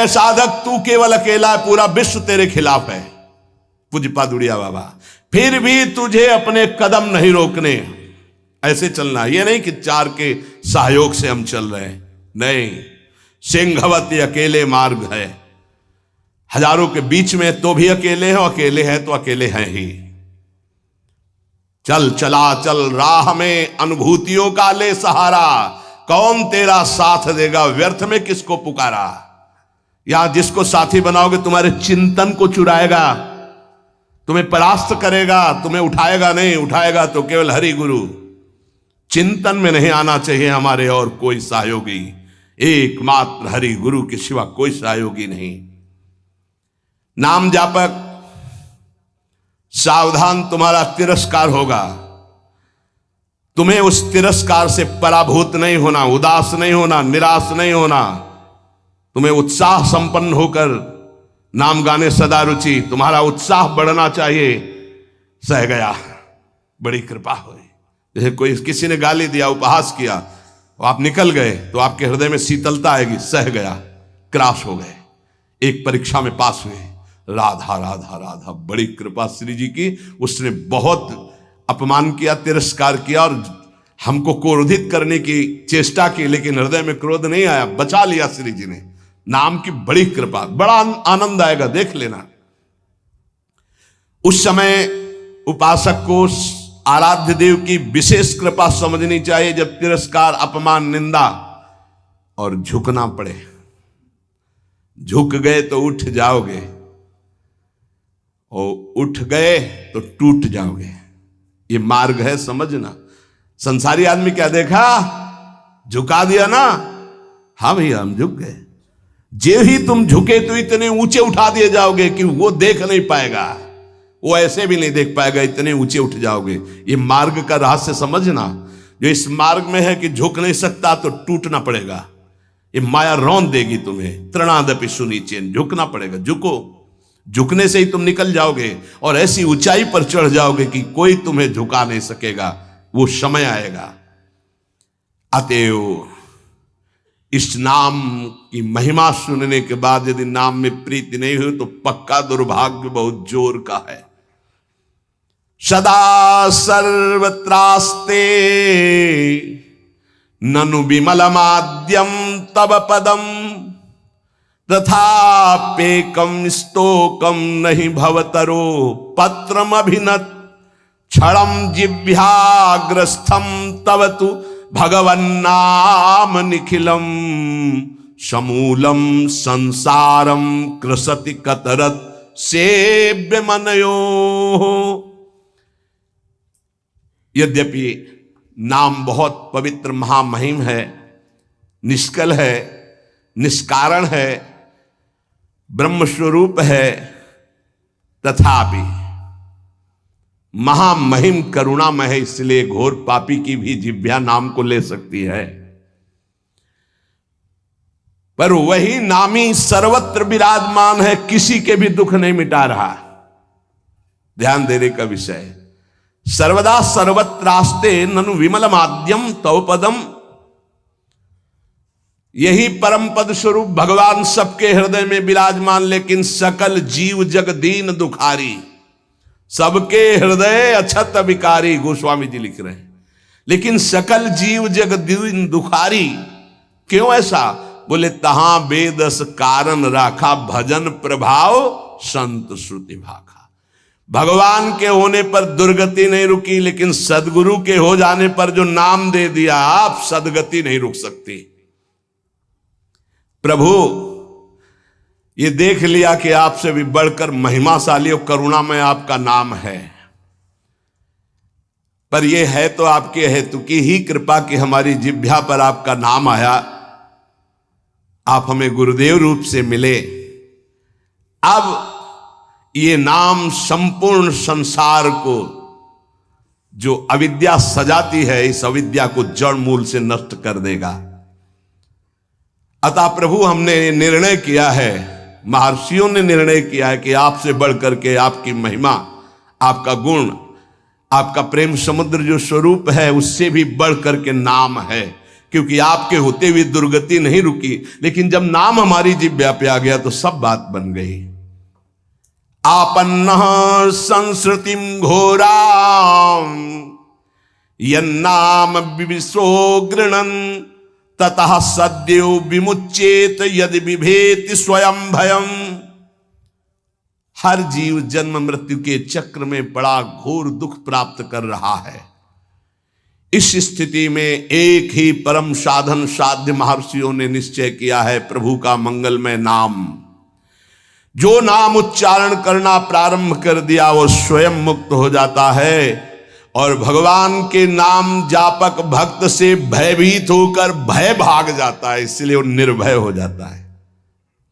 साधक तू केवल अकेला है, पूरा विश्व तेरे खिलाफ है। पूज्यपाद उड़िया बाबा, फिर भी तुझे अपने कदम नहीं रोकने, ऐसे चलना। ये नहीं कि चार के सहयोग से हम चल रहे हैं, नहीं। सिंहवती अकेले मार्ग है, हजारों के बीच में तो भी अकेले हो, अकेले हैं तो अकेले हैं ही। चल चला चल राह में अनुभूतियों का ले सहारा, कौन तेरा साथ देगा, व्यर्थ में किसको पुकारा। यहां जिसको साथी बनाओगे तुम्हारे चिंतन को चुराएगा, तुम्हें परास्त करेगा, तुम्हें उठाएगा नहीं, उठाएगा तो केवल हरि गुरु। चिंतन में नहीं आना चाहिए हमारे और कोई सहयोगी, एकमात्र हरि गुरु के सिवा कोई सहयोगी नहीं। नाम जापक सावधान, तुम्हारा तिरस्कार होगा। तुम्हें उस तिरस्कार से पराभूत नहीं होना, उदास नहीं होना, निराश नहीं होना। तुम्हें उत्साह संपन्न होकर नाम गाने सदा रुचि, तुम्हारा उत्साह बढ़ना चाहिए। सह गया, बड़ी कृपा हुई। जैसे कोई किसी ने गाली दिया, उपहास किया, तो आप निकल गए तो आपके हृदय में शीतलता आएगी। सह गया, क्रॉस हो गए, एक परीक्षा में पास हुए। राधा राधा राधा, बड़ी कृपा श्री जी की। उसने बहुत अपमान किया, तिरस्कार किया और हमको क्रोधित करने की चेष्टा की, लेकिन हृदय में क्रोध नहीं आया, बचा लिया श्री जी ने। नाम की बड़ी कृपा, बड़ा आनंद आएगा, देख लेना। उस समय उपासक को आराध्य देव की विशेष कृपा समझनी चाहिए, जब तिरस्कार, अपमान, निंदा और झुकना पड़े। झुक गए तो उठ जाओगे, और उठ गए तो टूट जाओगे। ये मार्ग है, समझना। संसारी आदमी क्या देखा, झुका दिया ना, हम झुक गए। जे ही तुम झुके तो इतने ऊंचे उठा दिए जाओगे कि वो देख नहीं पाएगा, वो ऐसे भी नहीं देख पाएगा, इतने ऊंचे उठ जाओगे। ये मार्ग का रहस्य समझना। जो इस मार्ग में है कि झुक नहीं सकता तो टूटना पड़ेगा, ये माया रौंद देगी तुम्हें। तृणादपि सुनीचेन, झुकना पड़ेगा। झुको, झुकने से ही तुम निकल जाओगे और ऐसी ऊंचाई पर चढ़ जाओगे कि कोई तुम्हें झुका नहीं सकेगा। वो समय आएगा। अतएव इस नाम की महिमा सुनने के बाद यदि नाम में प्रीति नहीं हुई तो पक्का दुर्भाग्य बहुत जोर का है। सदा सर्वत्रास्ते ननु विमलमाद्यम तब पदम तथापेकम स्तोकम नहीं भवतरो पत्रम अभिनत क्षणम जिह्वाग्रस्थम तव तु भगवन्नाम निखिलम समूलम संसारम कृसति कतरत सेव्य मनयो। यद्यपि नाम बहुत पवित्र महामहिम है, निष्कल है, निष्कारण है, ब्रह्म स्वरूप है, तथापि महामहिम करुणामय है, इसलिए घोर पापी की भी जिह्वा नाम को ले सकती है। पर वही नामी सर्वत्र विराजमान है, किसी के भी दुख नहीं मिटा रहा। ध्यान देने का विषय। सर्वदा सर्वत्रास्ते ननु विमलमाद्यम तव पदम, यही परम पद स्वरूप भगवान सबके हृदय में विराजमान, लेकिन सकल जीव जग दीन दुखारी, सबके हृदय अछत विकारी, गोस्वामी जी लिख रहे हैं। लेकिन सकल जीव जग दीन दुखारी, क्यों ऐसा? बोले तहां बेदस कारण राखा, भजन प्रभाव संत श्रुति भाखा। भगवान के होने पर दुर्गति नहीं रुकी, लेकिन सदगुरु के हो जाने पर जो नाम दे दिया, आप सदगति नहीं रुक सकती। प्रभु ये देख लिया कि आपसे भी बढ़कर महिमाशाली और करुणामय आपका नाम है, पर यह है तो आपके हेतु की ही कृपा कि हमारी जिह्वा पर आपका नाम आया, आप हमें गुरुदेव रूप से मिले। अब ये नाम संपूर्ण संसार को जो अविद्या सजाती है, इस अविद्या को जड़ मूल से नष्ट कर देगा। अतः प्रभु हमने निर्णय किया है, महर्षियों ने निर्णय किया है कि आपसे बढ़कर के आपकी महिमा, आपका गुण, आपका प्रेम समुद्र जो स्वरूप है, उससे भी बढ़कर के नाम है। क्योंकि आपके होते हुए दुर्गति नहीं रुकी। लेकिन जब नाम हमारी जिह्वा पे आ गया तो सब बात बन गई। आपन्नः संस्कृतिम घोराम यन्नाम विविशो गृणन् ततः सद्यो विमुच्येत यदि बिभेति स्वयं भयम। हर जीव जन्म मृत्यु के चक्र में बड़ा घोर दुख प्राप्त कर रहा है। इस स्थिति में एक ही परम साधन साध्य महर्षियों ने निश्चय किया है, प्रभु का मंगलमय नाम। जो नाम उच्चारण करना प्रारंभ कर दिया वो स्वयं मुक्त हो जाता है और भगवान के नाम जापक भक्त से भयभीत होकर भय भाग जाता है, इसलिए वो निर्भय हो जाता है।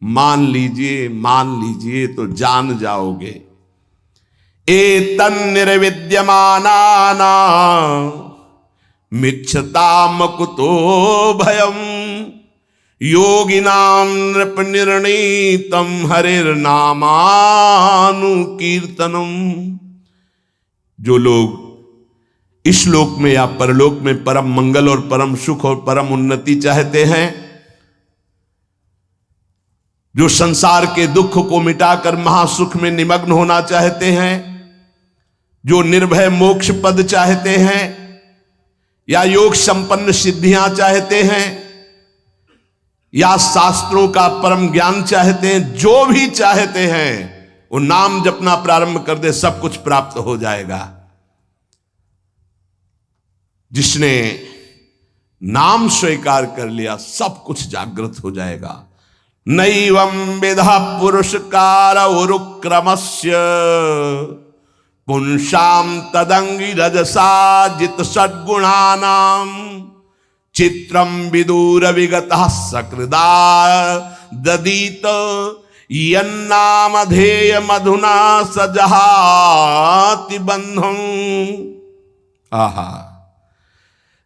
मान लीजिए तो जान जाओगे। एतन् निर्विद्यमानाना मिच्छताम कुतो भयम योगिनाम नृप निर्णीतम हरिर्नामानुकीर्तनम। जो लोग इस लोक में या परलोक में परम मंगल और परम सुख और परम उन्नति चाहते हैं, जो संसार के दुख को मिटाकर महासुख में निमग्न होना चाहते हैं, जो निर्भय मोक्ष पद चाहते हैं या योग संपन्न सिद्धियां चाहते हैं या शास्त्रों का परम ज्ञान चाहते हैं, जो भी चाहते हैं वो नाम जपना प्रारंभ कर दे, सब कुछ प्राप्त हो जाएगा। जिसने नाम स्वीकार कर लिया सब कुछ जागृत हो जाएगा। नैवं विधा पुरुषकार उरुक्रमस्य पुंसाम तदंगी रजसा जित सद्गुणानाम चित्रम विदूर विगतः सकृदा ददीत यन्नामधेय मधुना सजहाति बंधं। आहा,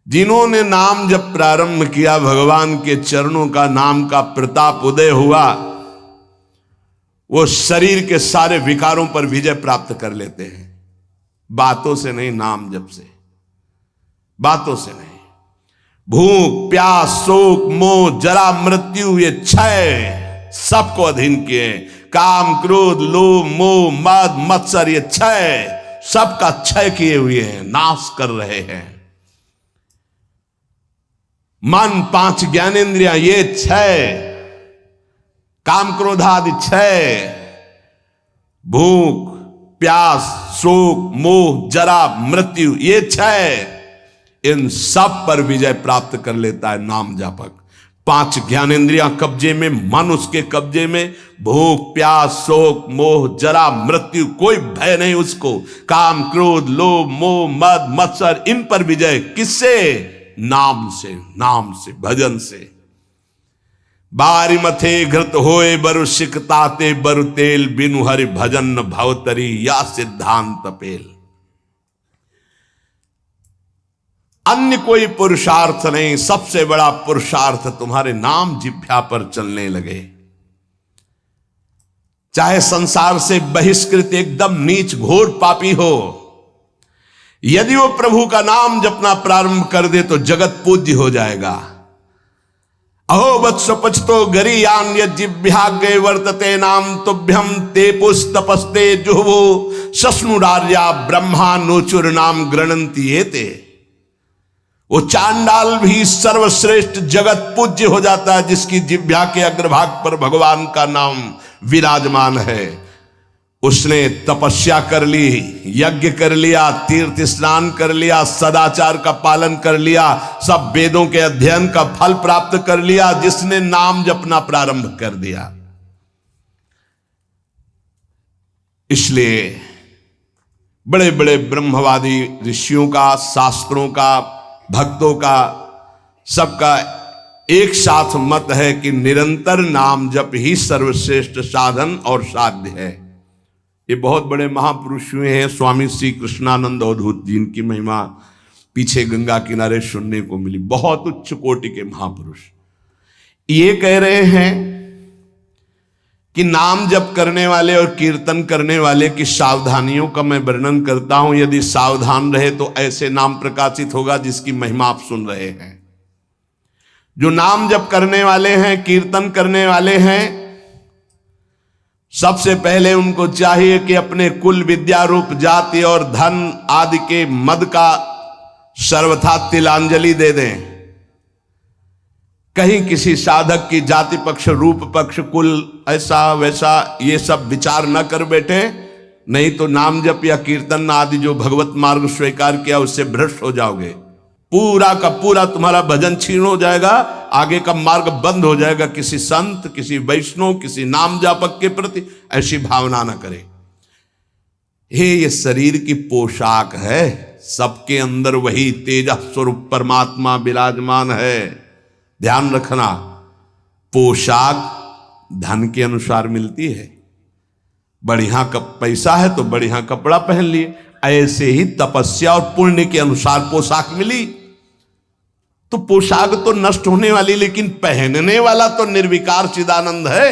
जिन्होंने नाम जब प्रारंभ किया, भगवान के चरणों का नाम का प्रताप उदय हुआ, वो शरीर के सारे विकारों पर विजय प्राप्त कर लेते हैं। बातों से नहीं, नाम जप से, बातों से नहीं। भूख प्यास शोक मोह जरा मृत्यु ये क्षय सबको अधीन किए। काम क्रोध लोभ मोह मद मत्सर ये क्षय सबका क्षय किए हुए हैं, नाश कर रहे हैं। मन पांच ज्ञानेंद्रियां ये क्षय, काम क्रोध आदि क्षय, भूख प्यास शोक मोह जरा मृत्यु ये क्षय, इन सब पर विजय प्राप्त कर लेता है नाम जापक। पांच ज्ञानेंद्रियां कब्जे में, मन उसके कब्जे में, भूख प्यास शोक मोह जरा मृत्यु कोई भय नहीं उसको। काम क्रोध लोभ मोह मद मत्सर इन पर विजय किससे? नाम से, नाम से, भजन से। बारी मथे घृत होए बरु सिकताते बरु तेल बिनु हरि भजन भवतरी या सिद्धांत पेल। अन्य कोई पुरुषार्थ नहीं, सबसे बड़ा पुरुषार्थ तुम्हारे नाम जिह्वा पर चलने लगे। चाहे संसार से बहिष्कृत एकदम नीच घोर पापी हो, यदि वो प्रभु का नाम जपना प्रारंभ कर दे तो जगत पूज्य हो जाएगा। अहो वत्स पचतो गरीयान्य जिह्वाग्रे वर्तते नाम तुभ्यम ते पुस्तपस्ते जुहवो सस्नुरार्या ब्रह्मा नोचुर नाम गृणंति एते। वो चांडाल भी सर्वश्रेष्ठ जगत पूज्य हो जाता है जिसकी जिह्वा के अग्रभाग पर भगवान का नाम विराजमान है। उसने तपस्या कर ली, यज्ञ कर लिया, तीर्थ स्नान कर लिया, सदाचार का पालन कर लिया, सब वेदों के अध्ययन का फल प्राप्त कर लिया, जिसने नाम जपना प्रारंभ कर दिया। इसलिए बड़े बड़े ब्रह्मवादी ऋषियों का, शास्त्रों का, भक्तों का, सबका एक साथ मत है कि निरंतर नाम जप ही सर्वश्रेष्ठ साधन और साध्य है। ये बहुत बड़े महापुरुष हुए हैं, स्वामी श्री कृष्णानंद अवधूत जी, इनकी महिमा पीछे गंगा किनारे सुनने को मिली। बहुत उच्च कोटि के महापुरुष ये कह रहे हैं कि नाम जप करने वाले और कीर्तन करने वाले की सावधानियों का मैं वर्णन करता हूं। यदि सावधान रहे तो ऐसे नाम प्रकाशित होगा जिसकी महिमा आप सुन रहे हैं। जो नाम जप करने वाले हैं, कीर्तन करने वाले हैं, सबसे पहले उनको चाहिए कि अपने कुल, विद्या रूप, जाति और धन आदि के मद का सर्वथा तिलांजलि दे दें। कहीं किसी साधक की जाति पक्ष, रूप पक्ष, कुल, ऐसा वैसा ये सब विचार न कर बैठे, नहीं तो नाम जप या कीर्तन आदि जो भगवत मार्ग स्वीकार किया उससे भ्रष्ट हो जाओगे। पूरा का पूरा तुम्हारा भजन छीन हो जाएगा, आगे का मार्ग बंद हो जाएगा। किसी संत, किसी वैष्णव, किसी नाम जापक के प्रति ऐसी भावना न करे। ये शरीर की पोशाक है, सबके अंदर वही तेज स्वरूप परमात्मा विराजमान है। ध्यान रखना, पोशाक धन के अनुसार मिलती है। बढ़िया पैसा है तो बढ़िया कपड़ा पहन लिए, ऐसे ही तपस्या और पुण्य के अनुसार पोशाक मिली। तो पोशाक तो नष्ट होने वाली, लेकिन पहनने वाला तो निर्विकार चिदानंद है।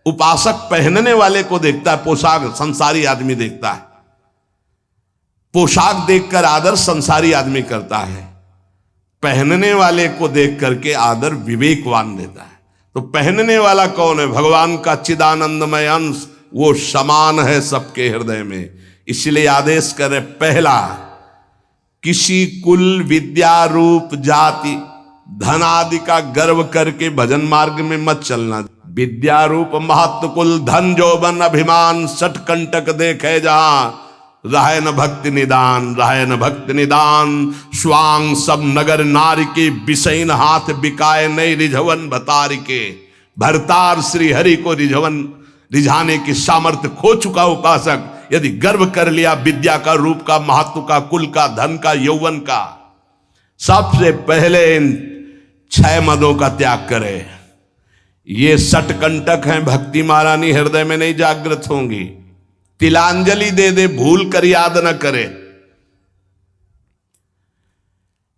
उपासक पहनने वाले को देखता है, पोशाक संसारी आदमी देखता है। पोशाक देखकर आदर संसारी आदमी करता है, पहनने वाले को देख करके आदर विवेकवान देता है। तो पहनने वाला कौन है? भगवान का चिदानंदमय अंश, वो समान है सबके हृदय में। इसलिए आदेश करे, पहला, किसी कुल, विद्या रूप, जाति, धन आदि का गर्व करके भजन मार्ग में मत चलना। विद्या रूप, महत्व, कुल, धन, जौबन, अभिमान, सठ कंटक देखे जहां, रहे न भक्ति निदान, रहे न भक्ति निदान। स्वांग सब नगर नारी के, बिसैन हाथ बिकाए नहीं रिझवन भतारी के। भरतार श्री हरि को रिझाने की सामर्थ्य खो चुका उपासक यदि गर्व कर लिया विद्या का, रूप का, महत्व का, कुल का, धन का, यौवन का, सबसे पहले इन 6 मदों का त्याग करे। ये सठ कंटक हैं, भक्ति महारानी हृदय में नहीं जागृत होंगी। तिलांजलि दे दे, भूल कर याद न करे।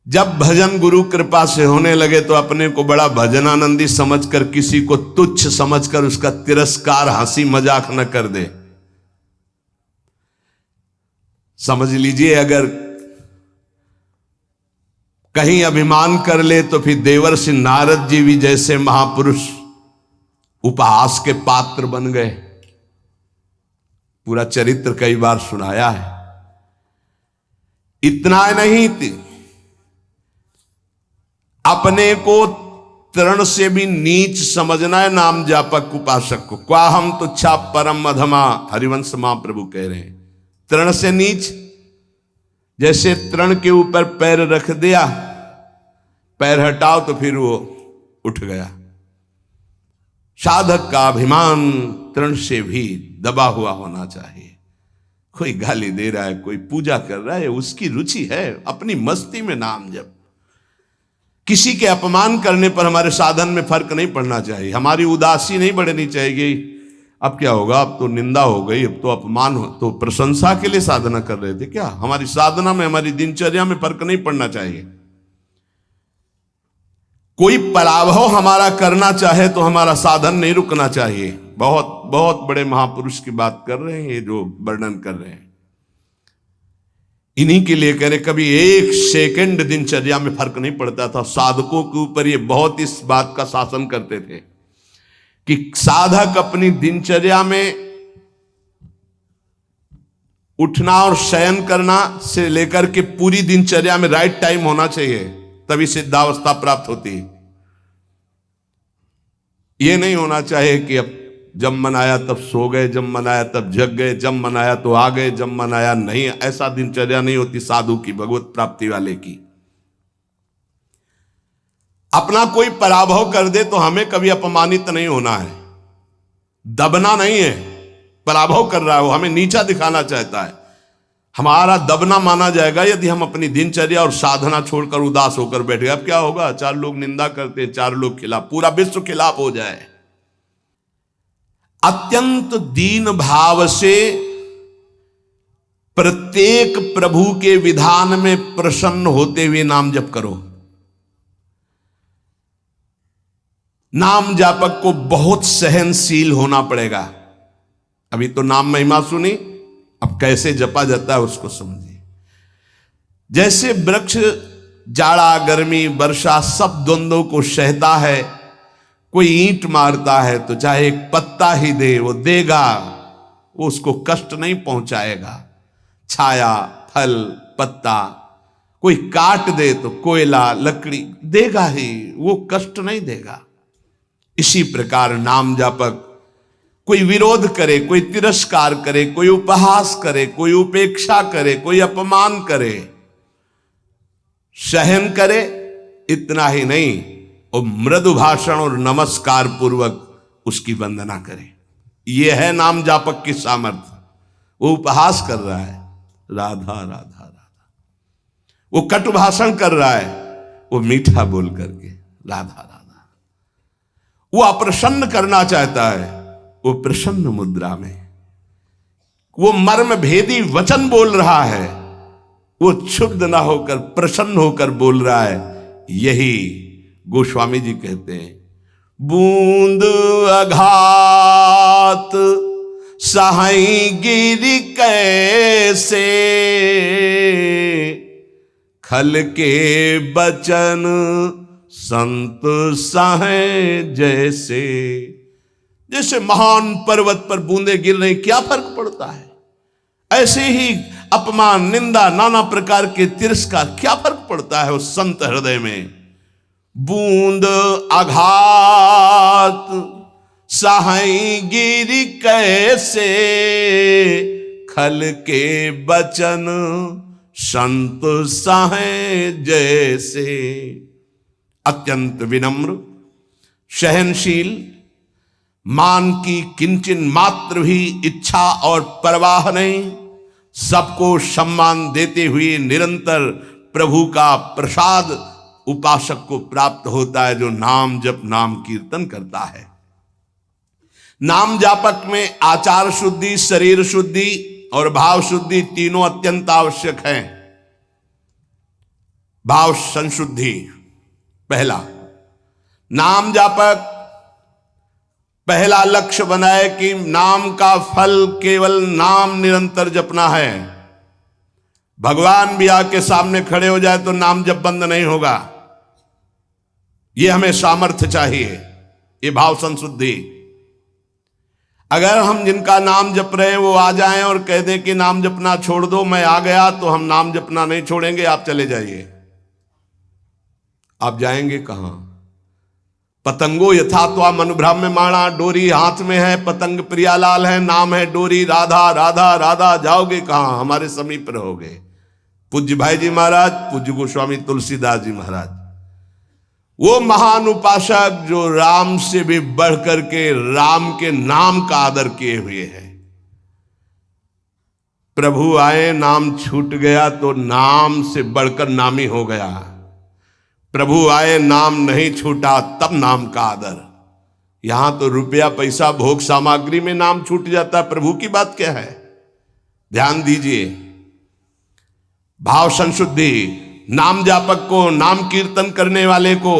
जब भजन गुरु कृपा से होने लगे तो अपने को बड़ा भजनानंदी समझकर, किसी को तुच्छ समझकर उसका तिरस्कार, हंसी मजाक न कर दे। समझ लीजिए, अगर कहीं अभिमान कर ले तो फिर देवर्षि नारद जी भी जैसे महापुरुष उपहास के पात्र बन गए। पूरा चरित्र कई बार सुनाया है। इतना नहीं, अपने को तृण से भी नीच समझना है नाम जापक उपासक को। क्वा हम तुच्छा परम अधमा, हरिवंश महाप्रभु कह रहे हैं। तृण से नीच, जैसे तृण के ऊपर पैर रख दिया, पैर हटाओ तो फिर वो उठ गया। साधक का अभिमान तृण से भी दबा हुआ होना चाहिए। कोई गाली दे रहा है, कोई पूजा कर रहा है, उसकी रुचि है, अपनी मस्ती में नाम जप। किसी के अपमान करने पर हमारे साधन में फर्क नहीं पड़ना चाहिए। हमारी उदासी नहीं बढ़नी चाहिए। अब क्या होगा, अब तो निंदा हो गई, अब तो अपमान हो, तो प्रशंसा के लिए साधना कर रहे थे क्या? हमारी साधना में, हमारी दिनचर्या में फर्क नहीं पड़ना चाहिए। कोई पराभव हमारा करना चाहे तो हमारा साधन नहीं रुकना चाहिए। बहुत बहुत बड़े महापुरुष की बात कर रहे हैं ये जो वर्णन कर रहे हैं। इन्हीं के लिए कह रहे, कभी 1 सेकंड दिनचर्या में फर्क नहीं पड़ता था। साधकों के ऊपर ये बहुत इस बात का शासन करते थे कि साधक अपनी दिनचर्या में उठना और शयन करना से लेकर के पूरी दिनचर्या में राइट टाइम होना चाहिए, तभी सिद्धावस्था प्राप्त होती है। ये नहीं होना चाहिए कि अब जब मन आया तब सो गए, जब मन आया तब जग गए, जब मन आया तो आ गए, जब मन आया नहीं। ऐसा दिनचर्या नहीं होती साधु की, भगवत प्राप्ति वाले की। अपना कोई पराभव कर दे तो हमें कभी अपमानित नहीं होना है, दबना नहीं है। पराभव कर रहा है वो, हमें नीचा दिखाना चाहता है, हमारा दबना माना जाएगा यदि हम अपनी दिनचर्या और साधना छोड़कर उदास होकर बैठ गए। अब क्या होगा, 4 लोग निंदा करते हैं, 4 लोग खिलाफ, पूरा विश्व खिलाफ हो जाए। अत्यंत दीन भाव से प्रत्येक प्रभु के विधान में प्रसन्न होते हुए नाम जप करो। नाम जापक को बहुत सहनशील होना पड़ेगा। अभी तो नाम महिमा सुनी, अब कैसे जपा जाता है उसको समझिए। जैसे वृक्ष जाड़ा गर्मी वर्षा सब द्वंद्वों को सहता है। कोई ईंट मारता है तो चाहे एक पत्ता ही दे, वो देगा, वो उसको कष्ट नहीं पहुंचाएगा। छाया, फल, पत्ता, कोई काट दे तो कोयला लकड़ी देगा ही, वो कष्ट नहीं देगा। इसी प्रकार नाम जापक कोई विरोध करे, कोई तिरस्कार करे, कोई उपहास करे, कोई उपेक्षा करे, कोई अपमान करे, सहन करे, इतना ही नहीं और मृदु भाषण और नमस्कार पूर्वक उसकी वंदना करे। यह है नाम जापक की सामर्थ्य। वो उपहास कर रहा है, राधा राधा राधा, वो कटु भाषण कर रहा है, वो मीठा बोल करके राधा राधा, वो अप्रसन्न करना चाहता है, वो प्रसन्न मुद्रा में, वो मर्म भेदी वचन बोल रहा है, वो क्षुब्ध ना होकर प्रसन्न होकर बोल रहा है। यही गोस्वामी जी कहते हैं, बूंद अघात सहाई गिरि कैसे, खल के बचन संत सहे जैसे। जैसे महान पर्वत पर बूंदे गिर रही, क्या फर्क पड़ता है? ऐसे ही अपमान, निंदा, नाना प्रकार के तिरस्कार, क्या फर्क पड़ता है उस संत हृदय में? बूंद आघात सहाई गिरि कैसे, खल के बचन संत सहे जैसे। अत्यंत विनम्र, सहनशील, मान की किंचन मात्र भी इच्छा और परवाह नहीं, सबको सम्मान देते हुए निरंतर प्रभु का प्रसाद उपासक को प्राप्त होता है, जो नाम जप नाम कीर्तन करता है। नाम जापक में आचार शुद्धि, शरीर शुद्धि और भाव शुद्धि तीनों अत्यंत आवश्यक हैं। भाव संशुद्धि पहला, नाम जापक पहला लक्ष्य बनाए कि नाम का फल केवल नाम निरंतर जपना है। भगवान भी आके सामने खड़े हो जाए तो नाम जप बंद नहीं होगा। यह हमें सामर्थ्य चाहिए, ये भाव संशुद्धि। अगर हम जिनका नाम जप रहे हैं वो आ जाएं और कह दें कि नाम जपना छोड़ दो, मैं आ गया, तो हम नाम जपना नहीं छोड़ेंगे, आप चले जाइए। आप जाएंगे कहां? पतंगो यथा त्वा मनुभ्राम्यमाणा, डोरी हाथ में है, पतंग प्रियालाल है, नाम है डोरी, राधा राधा राधा, जाओगे कहां? हमारे समीप रहोगे। पूज्य भाई जी महाराज, पूज्य गोस्वामी तुलसीदास जी महाराज, वो महान उपासक जो राम से भी बढ़ करके राम के नाम का आदर किए हुए हैं। प्रभु आए, नाम छूट गया तो नाम से बढ़कर नामी हो गया। प्रभु आए, नाम नहीं छूटा, तब नाम का आदर। यहां तो रुपया पैसा भोग सामग्री में नाम छूट जाता है, प्रभु की बात क्या है? ध्यान दीजिए। भाव संशुद्धि, नाम जापक को, नाम कीर्तन करने वाले को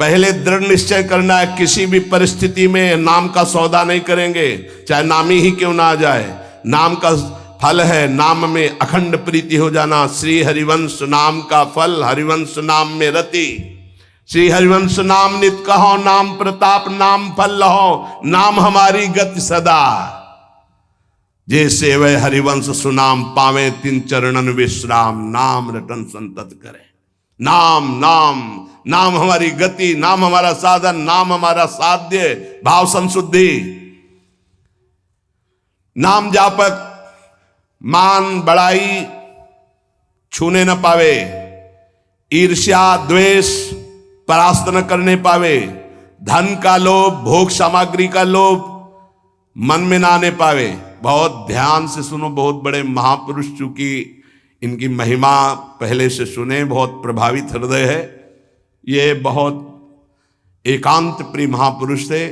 पहले दृढ़ निश्चय करना है, किसी भी परिस्थिति में नाम का सौदा नहीं करेंगे, चाहे नामी ही क्यों ना आ जाए। नाम का फल है नाम में अखंड प्रीति हो जाना। श्री हरिवंश नाम का फल, हरिवंश नाम में रति। श्री हरिवंश नाम नित कहो, नाम प्रताप नाम फल लहो, नाम हमारी गति सदा। जैसे वह हरिवंश सुनाम पावे, तिन चरणन विश्राम, नाम रटन संतत करे। नाम नाम नाम हमारी गति, नाम हमारा साधन, नाम हमारा साध्य। भाव संशुद्धि, नाम जापक मान बड़ाई छूने न पावे, ईर्ष्या द्वेष परास्त न करने पावे, धन का लोभ, भोग सामग्री का लोभ मन में ना आने पावे। बहुत ध्यान से सुनो, बहुत बड़े महापुरुष, चूंकि इनकी महिमा पहले से सुने, बहुत प्रभावित हृदय है। ये बहुत एकांत प्रिय महापुरुष थे।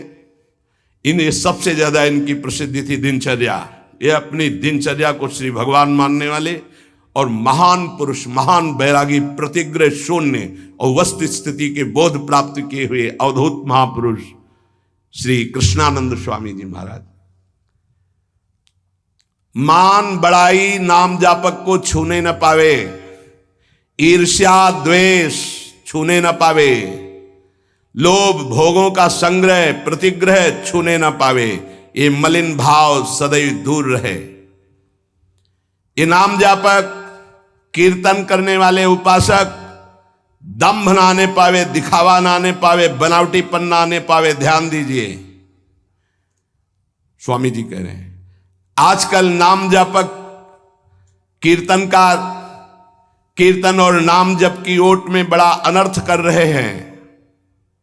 इन्हें सबसे ज्यादा इनकी प्रसिद्धि थी दिनचर्या। ये अपनी दिनचर्या को श्री भगवान मानने वाले और महान पुरुष, महान बैरागी, प्रतिग्रह शून्य और वस्तु स्थिति के बोध प्राप्त किए हुए अवधूत महापुरुष श्री कृष्णानंद स्वामी जी महाराज। मान बड़ाई नाम जापक को छूने न पावे, ईर्ष्या द्वेष छूने न पावे, लोभ भोगों का संग्रह प्रतिग्रह छूने न पावे, ये मलिन भाव सदैव दूर रहे। ये नाम जापक कीर्तन करने वाले उपासक दंभ ना आने पावे, दिखावा ना आने पावे, बनावटीपन ना आने पावे। ध्यान दीजिए, स्वामी जी कह रहे हैं आजकल नाम जापक कीर्तनकार कीर्तन और नाम जप की ओट में बड़ा अनर्थ कर रहे हैं।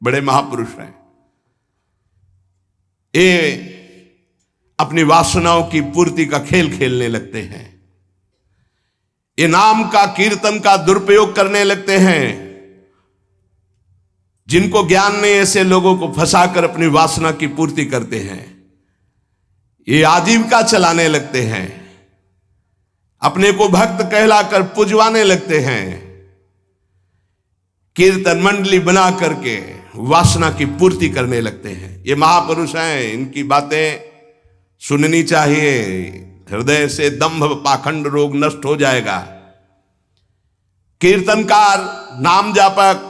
बड़े महापुरुष हैं, ये अपनी वासनाओं की पूर्ति का खेल खेलने लगते हैं, ये नाम का कीर्तन का दुरुपयोग करने लगते हैं। जिनको ज्ञान नहीं ऐसे लोगों को फंसाकर अपनी वासना की पूर्ति करते हैं। ये आजीविका चलाने लगते हैं, अपने को भक्त कहलाकर पुजवाने लगते हैं, कीर्तन मंडली बना करके वासना की पूर्ति करने लगते हैं। ये महापुरुष हैं, इनकी बातें सुननी चाहिए। हृदय से दंभ पाखंड रोग नष्ट हो जाएगा। कीर्तनकार नाम जापक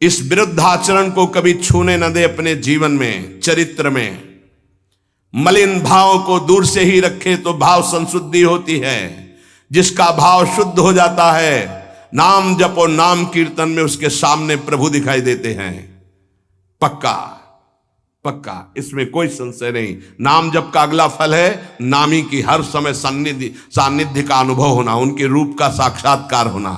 इस विरुद्ध आचरण को कभी छूने न दे अपने जीवन में, चरित्र में। मलिन भाव को दूर से ही रखे तो भाव संशुद्धि होती है। जिसका भाव शुद्ध हो जाता है, नाम जप और नाम कीर्तन में उसके सामने प्रभु दिखाई देते हैं। पक्का पक्का, इसमें कोई संशय नहीं। नाम जप का अगला फल है नामी की हर समय सानिध्य का अनुभव होना, उनके रूप का साक्षात्कार होना।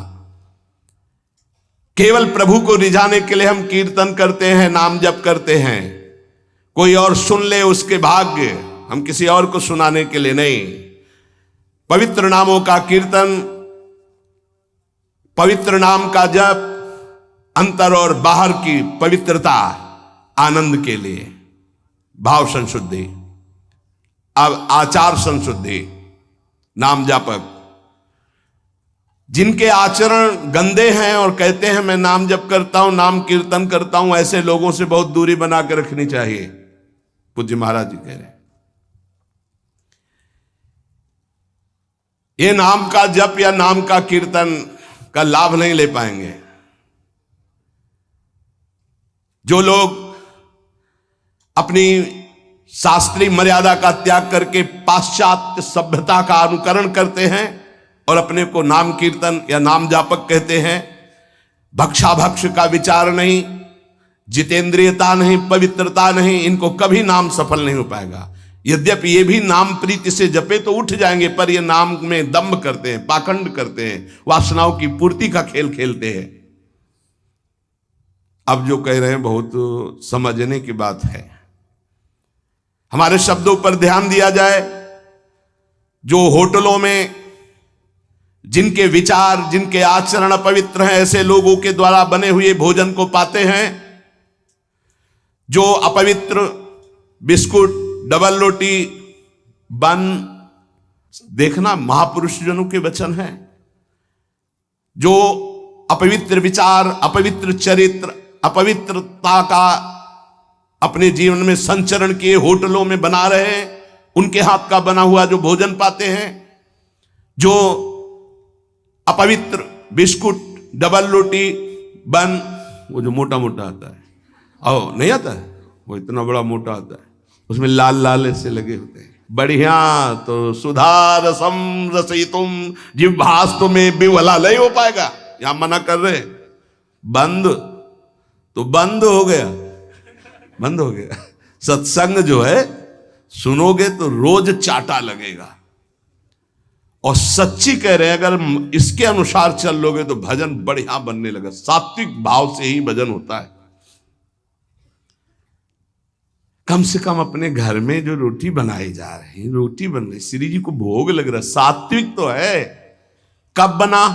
केवल प्रभु को रिझाने के लिए हम कीर्तन करते हैं, नाम जप करते हैं, कोई और सुन ले उसके भाग्य, हम किसी और को सुनाने के लिए नहीं। पवित्र नामों का कीर्तन, पवित्र नाम का जप, अंतर और बाहर की पवित्रता, आनंद के लिए, भाव संशुद्धि, अब आचार संशुद्धि। नाम जापक जिनके आचरण गंदे हैं और कहते हैं मैं नाम जप करता हूं, नाम कीर्तन करता हूं, ऐसे लोगों से बहुत दूरी बना के रखनी चाहिए। पूज्य महाराज जी कह रहे हैं ये नाम का जप या नाम का कीर्तन का लाभ नहीं ले पाएंगे। जो लोग अपनी शास्त्रीय मर्यादा का त्याग करके पाश्चात्य सभ्यता का अनुकरण करते हैं और अपने को नाम कीर्तन या नाम जापक कहते हैं, भक्षाभक्ष का विचार नहीं, जितेंद्रियता नहीं, पवित्रता नहीं, इनको कभी नाम सफल नहीं हो पाएगा। यद्यपि ये भी नाम प्रीति से जपे तो उठ जाएंगे, पर ये नाम में दंभ करते हैं, पाखंड करते हैं, वासनाओं की पूर्ति का खेल खेलते हैं। अब जो कह रहे हैं बहुत समझने की बात है। हमारे शब्दों पर ध्यान दिया जाए। जो होटलों में जिनके विचार, जिनके आचरण अपवित्र हैं, ऐसे लोगों के द्वारा बने हुए भोजन को पाते हैं। जो अपवित्र बिस्कुट, डबल रोटी, बन, देखना महापुरुष जनों के वचन हैं। जो अपवित्र विचार, अपवित्र चरित्र, अपवित्रता का अपने जीवन में संचरण किए होटलों में बना रहे हैं, उनके हाथ का बना हुआ जो भोजन पाते हैं। जो अपवित्र बिस्कुट, डबल रोटी, बन, वो जो मोटा मोटा आता है, और नहीं आता है, वो इतना बड़ा मोटा आता है, उसमें लाल लाल ऐसे लगे होते हैं, बढ़िया। तो सुधार सम रसयितुम जिह्वास्तु में विवला नहीं हो पाएगा, यहां मना कर रहे। बंद तो बंद हो गया, बंद हो गया। सत्संग जो है सुनोगे तो रोज चाटा लगेगा। और सच्ची कह रहे हैं, अगर इसके अनुसार चल लोगे तो भजन बढ़िया बनने लगा। सात्विक भाव से ही भजन होता है। कम से कम अपने घर में जो रोटी बनाई जा रही, रोटी बन रही, श्री जी को भोग लग रहा, सात्विक तो है। कब बना,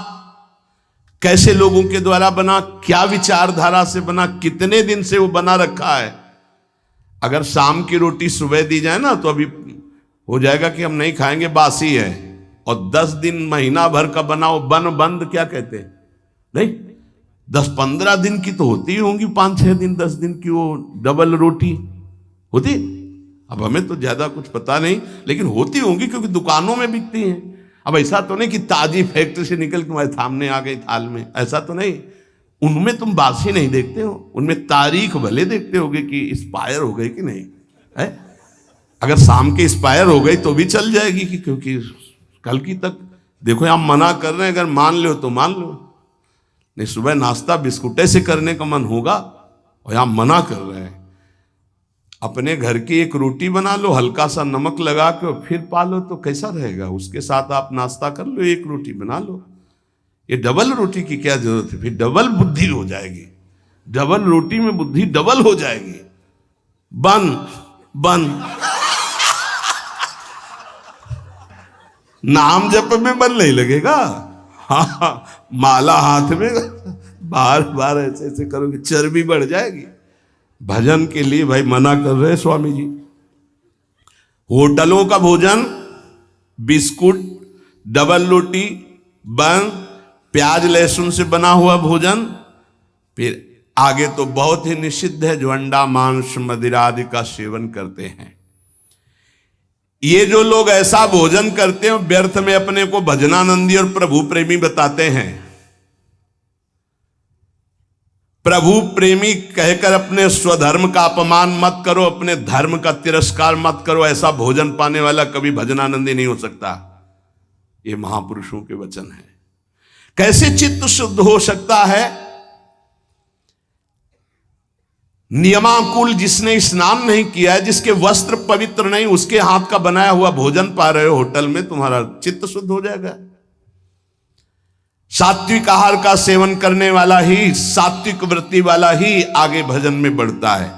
कैसे लोगों के द्वारा बना, क्या विचारधारा से बना, कितने दिन से वो बना रखा है। अगर शाम की रोटी सुबह दी जाए ना तो अभी हो जाएगा कि हम नहीं खाएंगे, बासी है। और 10 दिन महीना भर का बनाओ, बन बंद क्या कहते हैं, नहीं 10-15 दिन की तो होती ही होंगी, 5-6 दिन 10 दिन की वो डबल रोटी होती। अब हमें तो ज्यादा कुछ पता नहीं, लेकिन होती होंगी क्योंकि दुकानों में बिकती हैं। अब ऐसा तो नहीं कि ताजी फैक्ट्री से निकल के तुम्हारे सामने आ गई थाल में, ऐसा तो नहीं। उनमें तुम बासी नहीं देखते हो, उनमें तारीख भले देखते होगे कि एक्सपायर हो गई कि नहीं है। अगर शाम के एक्सपायर हो गई तो भी चल जाएगी कि क्योंकि कल की तक देखो हम मना कर रहे हैं, अगर मान लो तो मान लो, नहीं सुबह नाश्ता बिस्कुटे से करने का मन होगा और हम मना कर रहे हैं। अपने घर की एक रोटी बना लो, हल्का सा नमक लगा के और फिर पालो तो कैसा रहेगा। उसके साथ आप नाश्ता कर लो, एक रोटी बना लो। ये डबल रोटी की क्या जरूरत है, फिर डबल बुद्धि हो जाएगी, डबल रोटी में बुद्धि डबल हो जाएगी। बन बन नाम जप में मन नहीं लगेगा। हाँ, माला हाथ में बार बार ऐसे ऐसे करोगे, चर्बी बढ़ जाएगी। भजन के लिए भाई मना कर रहे स्वामी जी। होटलों का भोजन, बिस्कुट, डबल रोटी, बन, प्याज लहसुन से बना हुआ भोजन, फिर आगे तो बहुत ही निषिद्ध है जो अंडा मांस मदिरा आदि का सेवन करते हैं। ये जो लोग ऐसा भोजन करते हैं व्यर्थ में अपने को भजनानंदी और प्रभु प्रेमी बताते हैं। प्रभु प्रेमी कहकर अपने स्वधर्म का अपमान मत करो, अपने धर्म का तिरस्कार मत करो। ऐसा भोजन पाने वाला कभी भजनानंदी नहीं हो सकता। ये महापुरुषों के वचन है। कैसे चित्त शुद्ध हो सकता है? नियमाकुल जिसने स्नान नहीं किया है, जिसके वस्त्र पवित्र नहीं, उसके हाथ का बनाया हुआ भोजन पा रहे हो होटल में, तुम्हारा चित्त शुद्ध हो जाएगा। सात्विक आहार का सेवन करने वाला ही, सात्विक वृत्ति वाला ही आगे भजन में बढ़ता है।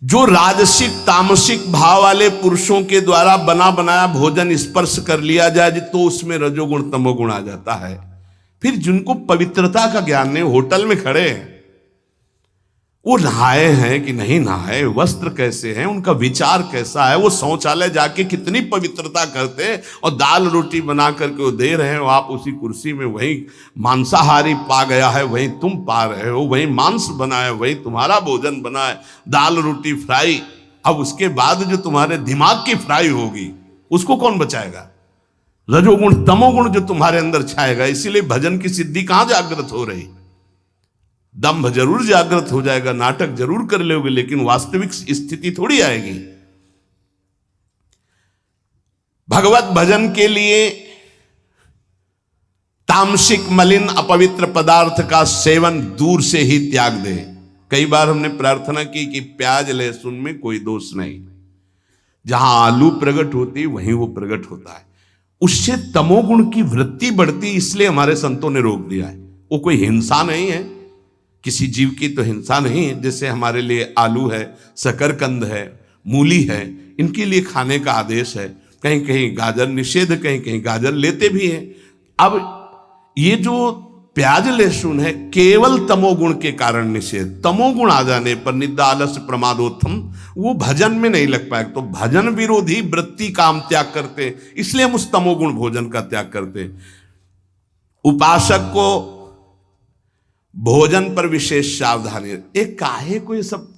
जो राजसिक तामसिक भाव वाले पुरुषों के द्वारा बना बनाया भोजन स्पर्श कर लिया जाए तो उसमें रजोगुण तमोगुण आ जाता है। फिर जिनको पवित्रता का ज्ञान नहीं, होटल में खड़े हैं, वो नहाए हैं कि नहीं नहाए, वस्त्र कैसे हैं, उनका विचार कैसा है, वो शौचालय जाके कितनी पवित्रता करते हैं और दाल रोटी बना करके वो दे रहे हो। आप उसी कुर्सी में वही मांसाहारी पा गया है, वही तुम पा रहे हो, वही मांस बना है, वही तुम्हारा भोजन बना है, दाल रोटी फ्राई। अब उसके बाद जो तुम्हारे दिमाग की फ्राई होगी उसको कौन बचाएगा? रजोगुण तमोगुण जो तुम्हारे अंदर छाएगा। इसीलिए भजन की सिद्धि कहां जागृत हो रही? दम्भ जरूर जागृत हो जाएगा, नाटक जरूर कर लोगे, लेकिन वास्तविक स्थिति थोड़ी आएगी। भगवत भजन के लिए तामसिक मलिन अपवित्र पदार्थ का सेवन दूर से ही त्याग दे। कई बार हमने प्रार्थना की कि प्याज लहसुन में कोई दोष नहीं, जहां आलू प्रकट होती वहीं वो प्रकट होता है, उससे तमोगुण की वृत्ति बढ़ती। इसलिए हमारे संतों ने रोक दिया है। वो कोई हिंसा नहीं है, किसी जीव की तो हिंसा नहीं है। जैसे हमारे लिए आलू है, शकरकंद है, मूली है, इनके लिए खाने का आदेश है। कहीं कहीं गाजर निषेध, कहीं कहीं गाजर लेते भी हैं। अब ये जो प्याज लहसुन है केवल तमोगुण के कारण निषेध। तमोगुण आ जाने पर निद्रा आलस्य प्रमादोत्थम वो भजन में नहीं लग पाएगा। तो भजन विरोधी वृत्ति का हम त्याग करते, इसलिए हम उस तमोगुण भोजन का त्याग करते। उपासक को भोजन पर विशेष सावधानी। एक काहे को ये सब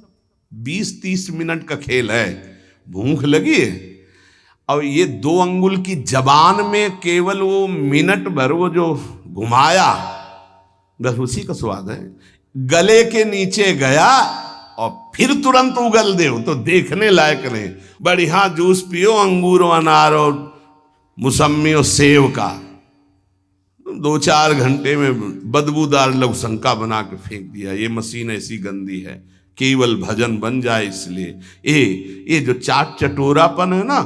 20-30 मिनट का खेल है, भूख लगी है और ये 2 अंगुल की जबान में केवल वो मिनट भर वो जो घुमाया, बस उसी का स्वाद है। गले के नीचे गया और फिर तुरंत उगल दे तो देखने लायक नहीं। बढ़िया जूस पियो अंगूर और अनार और मौसमी और सेव का, 2-4 घंटे में बदबूदार लघुशंका बना के फेंक दिया। ये मशीन ऐसी गंदी है, केवल भजन बन जाए इसलिए। ये जो चाट चटोरापन है ना,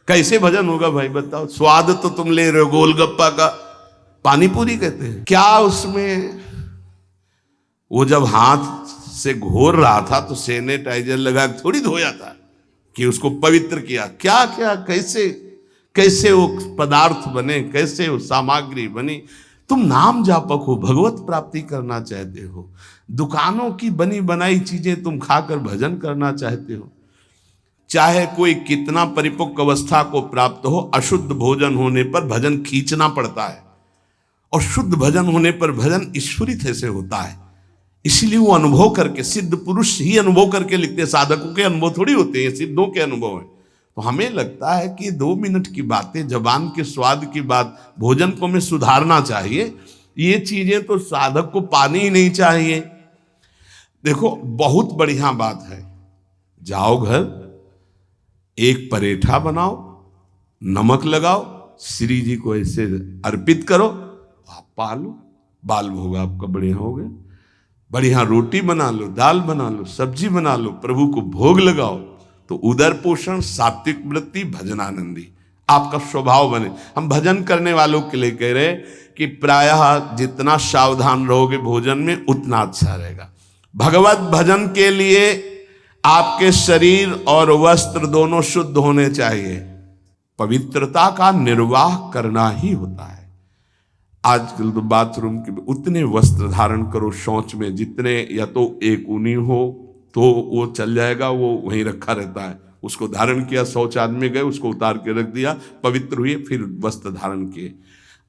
कैसे भजन होगा भाई बताओ? स्वाद तो तुम ले रहे हो गोलगप्पा का, पानी पूरी कहते हैं क्या उसमें? वो जब हाथ से घोर रहा था तो सैनिटाइजर लगा थोड़ी धोया था कि उसको पवित्र किया। क्या क्या कैसे कैसे वो पदार्थ बने, कैसे वो सामग्री बनी। तुम नाम जापक हो, भगवत प्राप्ति करना चाहते हो, दुकानों की बनी बनाई चीजें तुम खाकर भजन करना चाहते हो। चाहे कोई कितना परिपक्व अवस्था को प्राप्त हो, अशुद्ध भोजन होने पर भजन खींचना पड़ता है और शुद्ध भजन होने पर भजन ईश्वरित से होता है। इसीलिए वो अनुभव करके, सिद्ध पुरुष ही अनुभव करके लिखते हैं। साधकों के अनुभव थोड़ी होते हैं, सिद्धों के अनुभव है। तो हमें लगता है कि 2 मिनट की बातें, जबान के स्वाद की बात, भोजन को हमें सुधारना चाहिए, ये चीजें तो साधक को पानी ही नहीं चाहिए। देखो बहुत बढ़िया बात है, जाओ घर, एक परेठा बनाओ, नमक लगाओ, श्री जी को ऐसे अर्पित करो, आप पालो, बाल भोग आपका बढ़िया हो गया। बढ़िया रोटी बना लो, दाल बना लो, सब्जी बना लो, प्रभु को भोग लगाओ, तो उदर पोषण, सात्विक वृत्ति, भजनानंदी आपका स्वभाव बने। हम भजन करने वालों के लिए कह रहे कि प्रायः जितना सावधान रहोगे भोजन में उतना अच्छा रहेगा। भगवत भजन के लिए आपके शरीर और वस्त्र दोनों शुद्ध होने चाहिए। पवित्रता का निर्वाह करना ही होता है। आजकल तो बाथरूम के उतने वस्त्र धारण करो शौच में जितने, या तो एक ऊनी हो तो वो चल जाएगा, वो वहीं रखा रहता है, उसको धारण किया, शौच आदमी गए उसको उतार के रख दिया, पवित्र हुए, फिर वस्त्र धारण किए।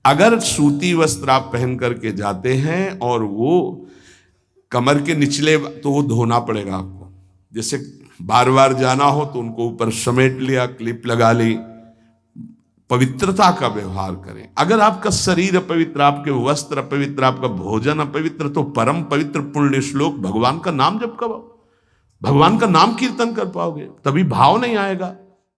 अगर सूती वस्त्र आप पहन करके जाते हैं और वो कमर के निचले, तो वो धोना पड़ेगा आपको। जैसे बार बार जाना हो तो उनको ऊपर समेट लिया, क्लिप लगा ली। पवित्रता का व्यवहार करें। अगर आपका शरीर अपवित्र, आपके वस्त्र अपवित्र, आपका भोजन अपवित्र, तो परम पवित्र पुण्य श्लोक भगवान का नाम जप करो, भगवान का नाम कीर्तन कर पाओगे, तभी भाव नहीं आएगा।